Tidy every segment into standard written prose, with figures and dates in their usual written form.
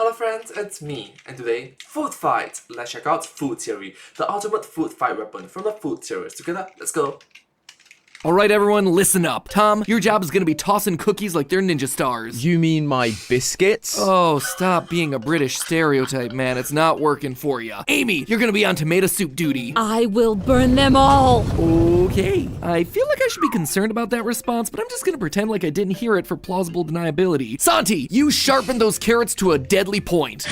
Hello friends, it's me, and today, food fight! Let's check out food theory, the ultimate food fight weapon from the food theorists. Together, let's go! Alright everyone, listen up. Tom, your job is gonna be tossing cookies like they're ninja stars. You mean my biscuits? Oh, stop being a British stereotype, man. It's not working for you. Amy, you're gonna be on tomato soup duty. I will burn them all! Okay. I feel like I should be concerned about that response, but I'm just gonna pretend like I didn't hear it for plausible deniability. Santi, you sharpen those carrots to a deadly point.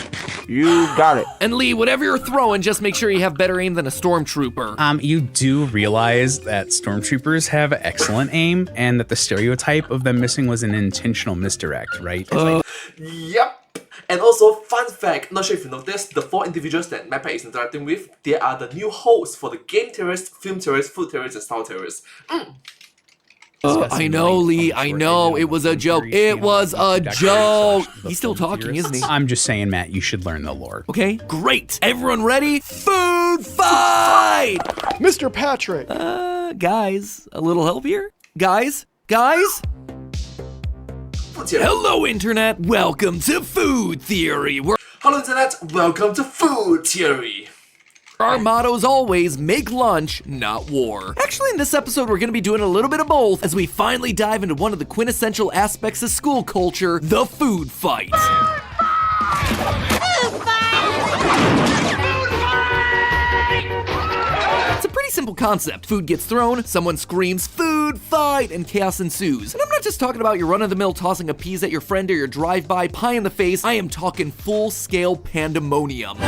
You got it. And Lee, whatever you're throwing, just make sure you have better aim than a stormtrooper. You do realize that stormtroopers have excellent aim and that the stereotype of them missing was an intentional misdirect, right? Yep! And also, fun fact, not sure if you noticed, the 4 individuals that MapPack is interacting with, they are the new hosts for the game theorists, film theorists, food theorists, and style theorists. I know, Lee, I know, it was a joke. It was a joke! He's still talking, isn't he? I'm just saying, Matt, you should learn the lore. Okay, great. Everyone ready? Food fight! Mr. Patrick! Guys, a little help here? Guys? Food theory. Hello, Internet. Welcome to Food Theory. Hello Internet, welcome to Food Theory. Our motto is always make lunch, not war. Actually, in this episode, we're gonna be doing a little bit of both as we finally dive into one of the quintessential aspects of school culture, the food fight. It's a pretty simple concept. Food gets thrown, someone screams, food fight, and chaos ensues. And I'm not just talking about your run-of-the-mill tossing a peas at your friend or your drive-by pie in the face. I am talking full-scale pandemonium.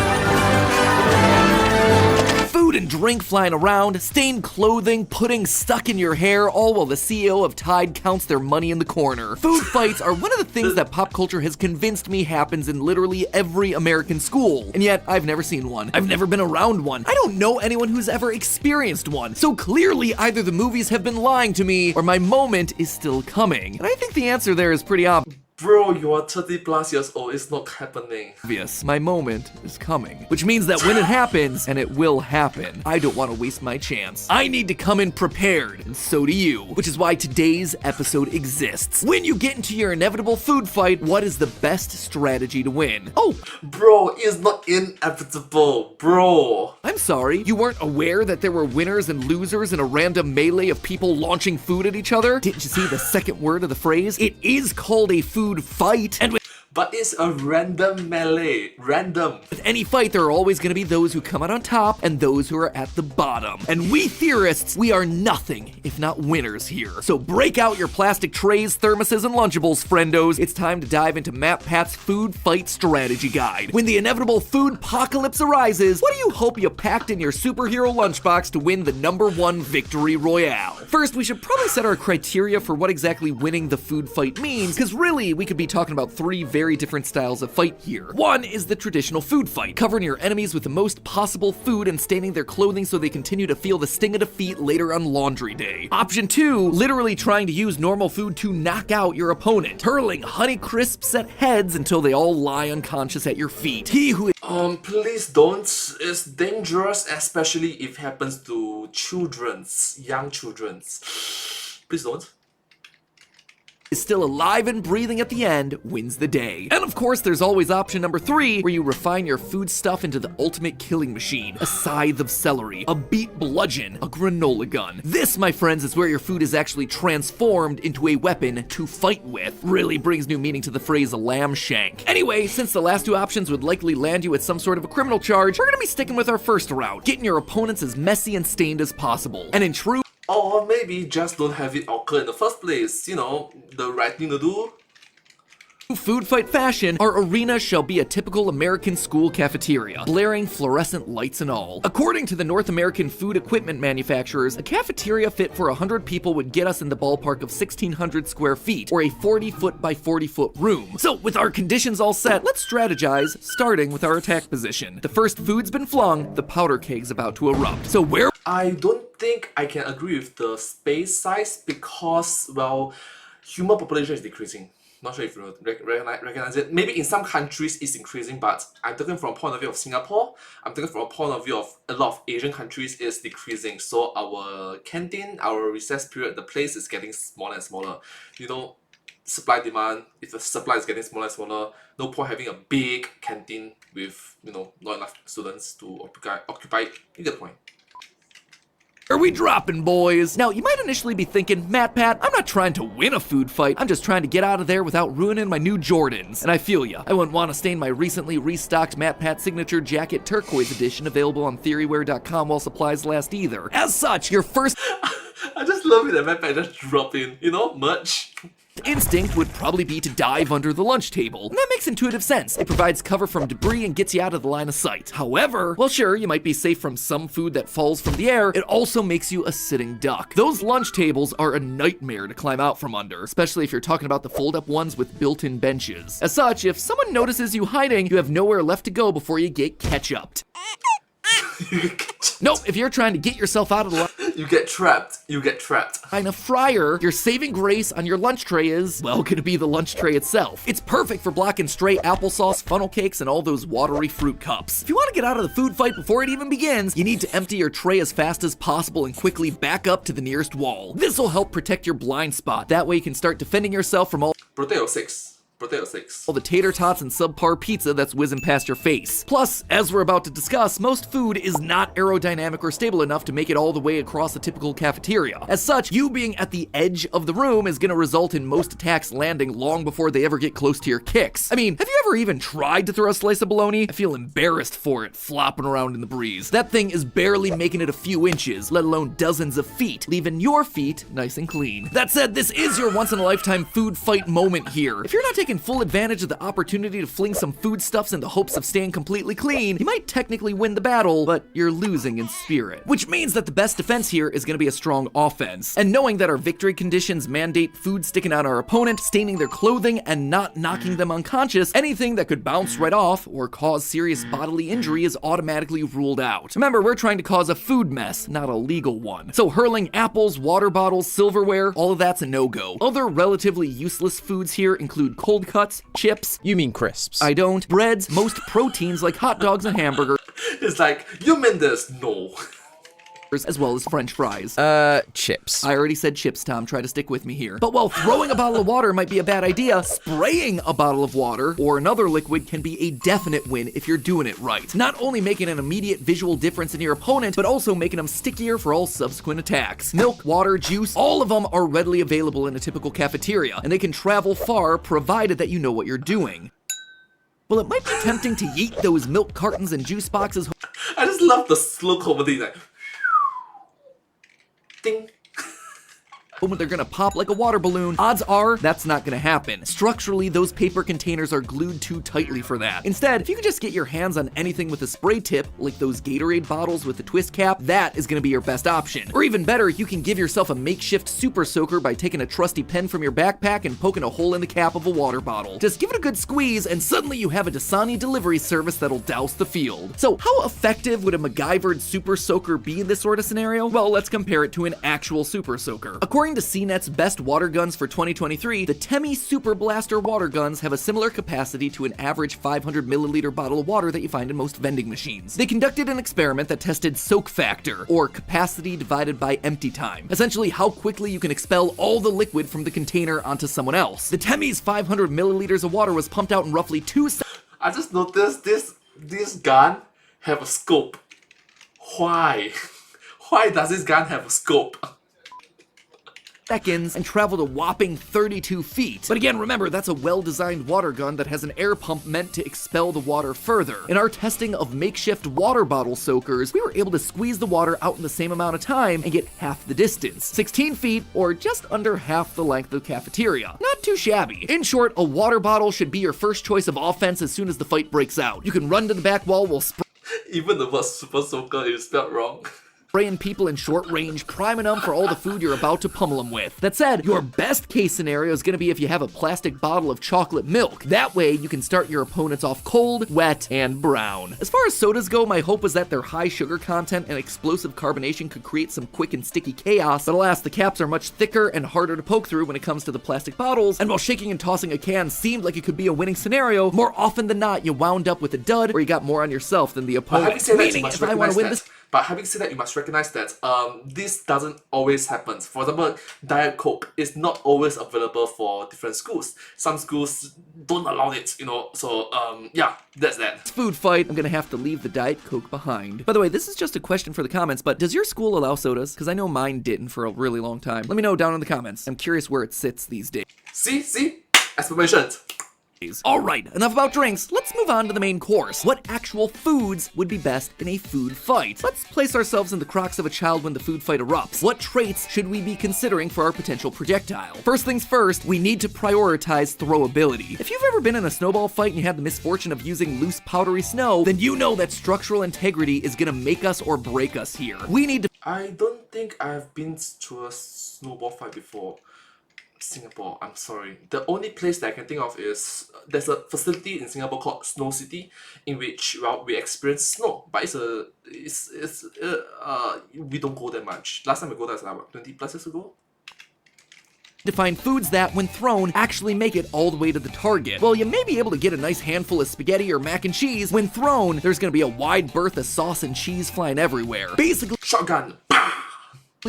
Food and drink flying around, stained clothing, pudding stuck in your hair, all while the CEO of Tide counts their money in the corner. Food fights are one of the things that pop culture has convinced me happens in literally every American school. And yet, I've never seen one. I've never been around one. I don't know anyone who's ever experienced one. So clearly, either the movies have been lying to me, or my moment is still coming. And I think the answer there is pretty obvious. Bro, you are 30 plus years old, it's not happening. My moment is coming. Which means that when it happens, and it will happen, I don't want to waste my chance. I need to come in prepared, and so do you. Which is why today's episode exists. When you get into your inevitable food fight, what is the best strategy to win? Oh, Bro, it's not inevitable, bro. I'm sorry, you weren't aware that there were winners and losers in a random melee of people launching food at each other? Didn't you see the second word of the phrase? It is called a food fight, and But it's a random melee. Random. with any fight, there are always going to be those who come out on top and those who are at the bottom. And we theorists, we are nothing if not winners here. So break out your plastic trays, thermoses, and Lunchables, friendos. It's time to dive into MapPat's food fight strategy guide. When the inevitable food apocalypse arises, what do you hope you packed in your superhero lunchbox to win the #1 victory royale? First, we should probably set our criteria for what exactly winning the food fight means, because really, we could be talking about 3 very different styles of fight here. One is the traditional food fight, covering your enemies with the most possible food and staining their clothing so they continue to feel the sting of defeat later on laundry day. Option 2, literally trying to use normal food to knock out your opponent, hurling Honey Crisps at heads until they all lie unconscious at your feet. He who Please don't. It's dangerous, especially if it happens to young children's. Please don't. is still alive and breathing at the end wins the day. And of course, there's always option number 3, where you refine your food stuff into the ultimate killing machine. A scythe of celery, a beet bludgeon, a granola gun. This, my friends, is where your food is actually transformed into a weapon to fight with. Really brings new meaning to the phrase lamb shank. Anyway, since the last 2 options would likely land you with some sort of a criminal charge, we're gonna be sticking with our first route, getting your opponents as messy and stained as possible. And in true Or maybe just don't have it occur in the first place, you know, the right thing to do. food fight fashion, our arena shall be a typical American school cafeteria, blaring fluorescent lights and all. According to the North American food equipment manufacturers, a cafeteria fit for 100 people would get us in the ballpark of 1,600 square feet, or a 40-foot by 40-foot room. So, with our conditions all set, let's strategize, starting with our attack position. The first food's been flung, the powder keg's about to erupt. So where I don't think I can agree with the space size because, well, human population is decreasing. Not sure if you recognize it. Maybe in some countries it's increasing, but I'm talking from a point of view of Singapore. I'm talking from a point of view of a lot of Asian countries is decreasing. So our canteen, our recess period, the place is getting smaller and smaller. You know, supply demand. If the supply is getting smaller and smaller, no point having a big canteen with not enough students to occupy it. You get the point. Are we dropping, boys? Now, you might initially be thinking, Pat, I'm not trying to win a food fight. I'm just trying to get out of there without ruining my new Jordans. And I feel ya. I wouldn't want to stain my recently restocked Pat signature jacket turquoise edition available on theoryware.com while supplies last either. As such, your first I just love it that Pat just drop in, merch. instinct would probably be to dive under the lunch table. And that makes intuitive sense. It provides cover from debris and gets you out of the line of sight. However, well sure, you might be safe from some food that falls from the air, it also makes you a sitting duck. Those lunch tables are a nightmare to climb out from under, especially if you're talking about the fold-up ones with built-in benches. As such, if someone notices you hiding, you have nowhere left to go before you get ketchuped. Nope, if you're trying to get yourself out of the line, You get trapped. in a fryer, your saving grace on your lunch tray is, well, gonna be the lunch tray itself. It's perfect for blocking stray applesauce, funnel cakes, and all those watery fruit cups. If you want to get out of the food fight before it even begins, you need to empty your tray as fast as possible and quickly back up to the nearest wall. This will help protect your blind spot. That way you can start defending yourself from all Potato 6. the tater tots and subpar pizza that's whizzing past your face. Plus, as we're about to discuss, most food is not aerodynamic or stable enough to make it all the way across a typical cafeteria. As such, you being at the edge of the room is gonna result in most attacks landing long before they ever get close to your kicks. I mean, have you ever even tried to throw a slice of bologna? I feel embarrassed for it, flopping around in the breeze. That thing is barely making it a few inches, let alone dozens of feet, leaving your feet nice and clean. That said, this is your once-in-a-lifetime food fight moment here. If you're not taking full advantage of the opportunity to fling some foodstuffs in the hopes of staying completely clean, you might technically win the battle, but you're losing in spirit. Which means that the best defense here is going to be a strong offense. And knowing that our victory conditions mandate food sticking out our opponent, staining their clothing, and not knocking them unconscious, anything that could bounce right off or cause serious bodily injury is automatically ruled out. Remember, we're trying to cause a food mess, not a legal one. So hurling apples, water bottles, silverware, all of that's a no-go. Other relatively useless foods here include cold cuts, chips, You mean crisps? I don't, breads, most proteins like hot dogs and hamburgers, It's like, you mean this? No. as well as french fries. Chips. I already said chips, Tom. Try to stick with me here. But while throwing a bottle of water might be a bad idea, spraying a bottle of water or another liquid can be a definite win if you're doing it right. Not only making an immediate visual difference in your opponent, but also making them stickier for all subsequent attacks. Milk, water, juice, all of them are readily available in a typical cafeteria, and they can travel far provided that you know what you're doing. Well, it might be tempting to yeet those milk cartons and juice boxes I just love the slow comedy, like, ding. hoping they're gonna pop like a water balloon. Odds are that's not gonna happen. Structurally, those paper containers are glued too tightly for that. Instead, if you can just get your hands on anything with a spray tip, like those Gatorade bottles with the twist cap, that is gonna be your best option. Or even better, you can give yourself a makeshift super soaker by taking a trusty pen from your backpack and poking a hole in the cap of a water bottle. Just give it a good squeeze, and suddenly you have a Dasani delivery service that'll douse the field. So how effective would a MacGyvered super soaker be in this sort of scenario? Well, let's compare it to an actual super soaker. According to CNET's best water guns for 2023, the Temi Super Blaster water guns have a similar capacity to an average 500 milliliter bottle of water that you find in most vending machines. They conducted an experiment that tested soak factor, or capacity divided by empty time. Essentially, how quickly you can expel all the liquid from the container onto someone else. The Temi's 500 milliliters of water was pumped out in roughly 2 seconds. I just noticed this gun have a scope. Why? Why does this gun have a scope? And traveled a whopping 32 feet. But again, remember, that's a well-designed water gun that has an air pump meant to expel the water further. In our testing of makeshift water bottle soakers, we were able to squeeze the water out in the same amount of time and get half the distance. 16 feet, or just under half the length of the cafeteria. Not too shabby. In short, a water bottle should be your first choice of offense as soon as the fight breaks out. You can run to the back wall while Even the word super soaker is spelled wrong. spraying people in short range, priming them for all the food you're about to pummel them with. That said, your best case scenario is going to be if you have a plastic bottle of chocolate milk. That way, you can start your opponents off cold, wet, and brown. As far as sodas go, my hope was that their high sugar content and explosive carbonation could create some quick and sticky chaos, but alas, the caps are much thicker and harder to poke through when it comes to the plastic bottles, and while shaking and tossing a can seemed like it could be a winning scenario, more often than not, you wound up with a dud, or you got more on yourself than the But having opponent. said that, you Meaning, must if I want to recognize win that this But having said that, you must recognize that this doesn't always happen. For example, Diet Coke is not always available for different schools. Some schools don't allow it, you know. So yeah, that's that. Food fight, I'm gonna have to leave the Diet Coke behind. By the way, this is just a question for the comments, but does your school allow sodas? Because I know mine didn't for a really long time. Let me know down in the comments. I'm curious where it sits these days. See? Explanation. Alright, enough about drinks. Let's move on to the main course. What actual foods would be best in a food fight? Let's place ourselves in the crocs of a child when the food fight erupts. What traits should we be considering for our potential projectile? First things first, we need to prioritize throwability. If you've ever been in a snowball fight and you had the misfortune of using loose powdery snow, then you know that structural integrity is gonna make us or break us here. We need to I don't think I've been to a snowball fight before. Singapore, I'm sorry. The only place that I can think of is there's a facility in Singapore called Snow City, in which we experience snow, but we don't go there much. Last time we go there was like 20 plus years ago. find foods that, when thrown, actually make it all the way to the target. Well, you may be able to get a nice handful of spaghetti or mac and cheese. When thrown, there's gonna be a wide berth of sauce and cheese flying everywhere. Basically, Shotgun.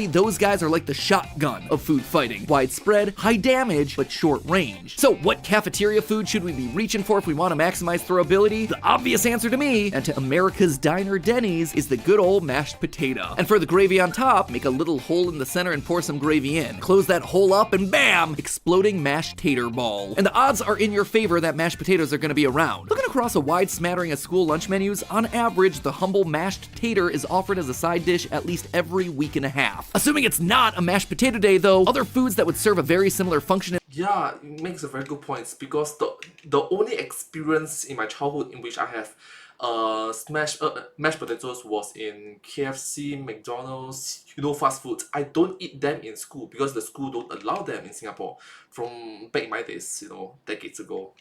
those guys are like the shotgun of food fighting. Widespread, high damage, but short range. So what cafeteria food should we be reaching for if we want to maximize throwability? The obvious answer to me, and to America's Diner Denny's, is the good old mashed potato. And for the gravy on top, make a little hole in the center and pour some gravy in. Close that hole up and bam! Exploding mashed tater ball. And the odds are in your favor that mashed potatoes are gonna be around. Looking across a wide smattering of school lunch menus, on average, the humble mashed tater is offered as a side dish at least every week and a half. Assuming it's not a mashed potato day though, other foods that would serve a very similar function. Yeah, it makes a very good point, because the only experience in my childhood in which I have mashed potatoes was in KFC, McDonald's, you know, fast food. I don't eat them in school because the school don't allow them in Singapore from back in my days, you know, decades ago.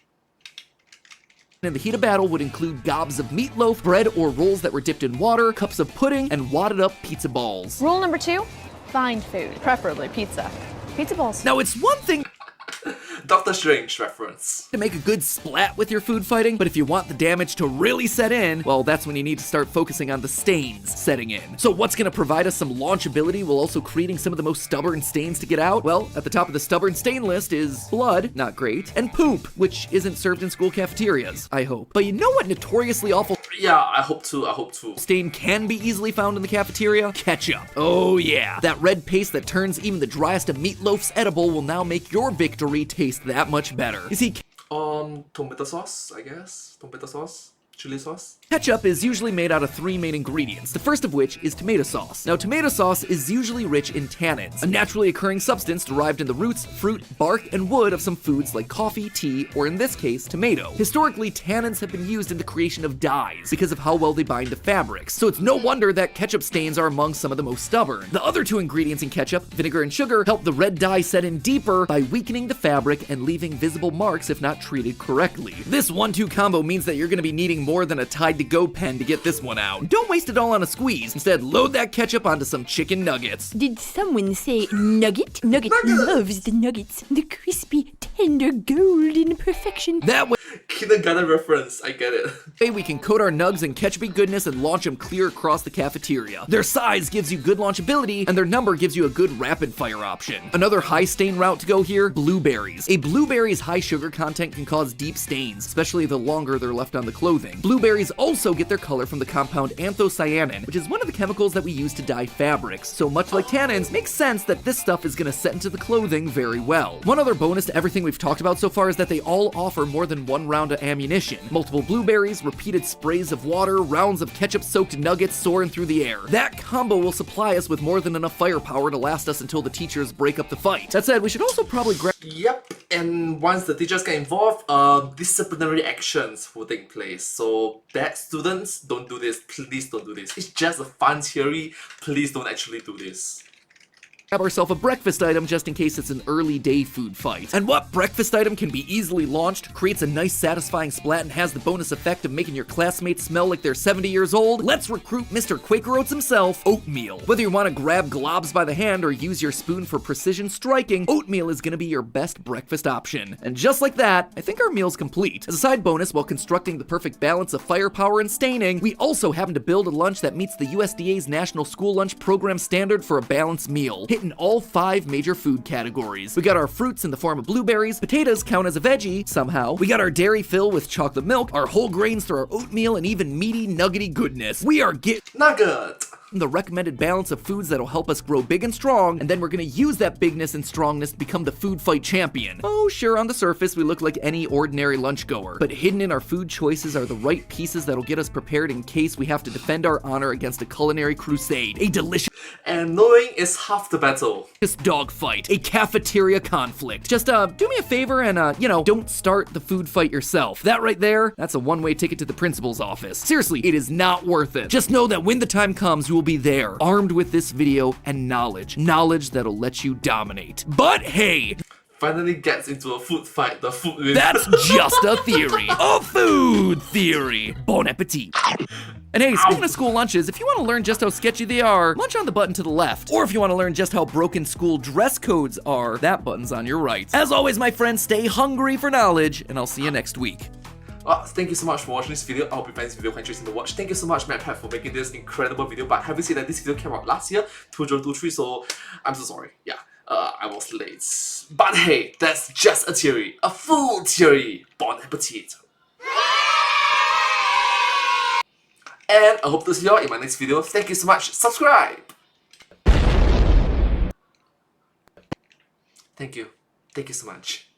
In the heat of battle would include gobs of meatloaf, bread or rolls that were dipped in water, cups of pudding, and wadded up pizza balls. Rule number 2, find food, preferably pizza. Pizza balls. Now it's one thing Doctor Strange reference. to make a good splat with your food fighting, but if you want the damage to really set in, well, that's when you need to start focusing on the stains setting in. So what's gonna provide us some launchability while also creating some of the most stubborn stains to get out? Well, at the top of the stubborn stain list is blood, not great, and poop, which isn't served in school cafeterias, I hope. But you know what notoriously awful Yeah, I hope to. stain can be easily found in the cafeteria? Ketchup. Oh yeah. That red paste that turns even the driest of meatloafs edible will now make your victory taste that much better. You see, Tomato sauce, I guess. Tomato sauce. Chili sauce. ketchup is usually made out of 3 main ingredients, the first of which is tomato sauce. Now, tomato sauce is usually rich in tannins, a naturally occurring substance derived in the roots, fruit, bark, and wood of some foods like coffee, tea, or in this case, tomato. Historically, tannins have been used in the creation of dyes because of how well they bind to fabrics, so it's no wonder that ketchup stains are among some of the most stubborn. The other 2 ingredients in ketchup, vinegar and sugar, help the red dye set in deeper by weakening the fabric and leaving visible marks if not treated correctly. This 1-2 combo means that you're going to be needing more than a Tide-to-Go pen to get this one out. Don't waste it all on a squeeze. Instead, load that ketchup onto some chicken nuggets. Did someone say nugget? Nugget loves the nuggets. The crispy, tender, golden perfection. That way Kindergarten reference, I get it. we can coat our nugs in ketchupy goodness and launch them clear across the cafeteria. Their size gives you good launchability, and their number gives you a good rapid fire option. Another high stain route to go here, blueberries. A blueberry's high sugar content can cause deep stains, especially the longer they're left on the clothing. Blueberries also get their color from the compound anthocyanin, which is one of the chemicals that we use to dye fabrics. So much like tannins, makes sense that this stuff is gonna set into the clothing very well. One other bonus to everything we've talked about so far is that they all offer more than 1 round of ammunition. Multiple blueberries, repeated sprays of water, rounds of ketchup-soaked nuggets soaring through the air. That combo will supply us with more than enough firepower to last us until the teachers break up the fight. That said, we should also probably grab Yep, and once the teachers get involved, disciplinary actions will take place. So bad students, don't do this. Please don't do this. It's just a fun theory. Please don't actually do this. grab ourselves a breakfast item just in case it's an early day food fight. And what breakfast item can be easily launched, creates a nice satisfying splat, and has the bonus effect of making your classmates smell like they're 70 years old? Let's recruit Mr. Quaker Oats himself, oatmeal. Whether you want to grab globs by the hand or use your spoon for precision striking, oatmeal is going to be your best breakfast option. And just like that, I think our meal's complete. As a side bonus, while constructing the perfect balance of firepower and staining, we also happen to build a lunch that meets the USDA's National School Lunch Program standard for a balanced meal, hitting all 5 major food categories. We got our fruits in the form of blueberries, potatoes count as a veggie, somehow. We got our dairy fill with chocolate milk, our whole grains through our oatmeal, and even meaty, nuggety goodness. We are getting Nugget! the recommended balance of foods that'll help us grow big and strong, and then we're gonna use that bigness and strongness to become the food fight champion. Oh, sure, on the surface, we look like any ordinary lunch goer, but hidden in our food choices are the right pieces that'll get us prepared in case we have to defend our honor against a culinary crusade. A delicious And knowing is half the battle. dogfight, a cafeteria conflict. Just do me a favor and don't start the food fight yourself. That right there, that's a one-way ticket to the principal's office. Seriously, it is not worth it. Just know that when the time comes, we will be there, armed with this video and knowledge that'll let you dominate. But hey, Finally gets into a food fight, the food wins. that's just a theory. A food theory. Bon appetit. And hey, speaking of school lunches, if you want to learn just how sketchy they are, munch on the button to the left. Or if you want to learn just how broken school dress codes are, that button's on your right. As always, my friends, stay hungry for knowledge, and I'll see you next week. Thank you so much for watching this video. I hope you find this video quite interesting to watch. Thank you so much, MacPat, for making this incredible video. But having said that, this video came out last year, 2023, so I'm so sorry. Yeah, I was late. But hey, that's just a theory. A food theory. Bon appetit. And I hope to see you all in my next video. Thank you so much. Subscribe. Thank you. Thank you so much.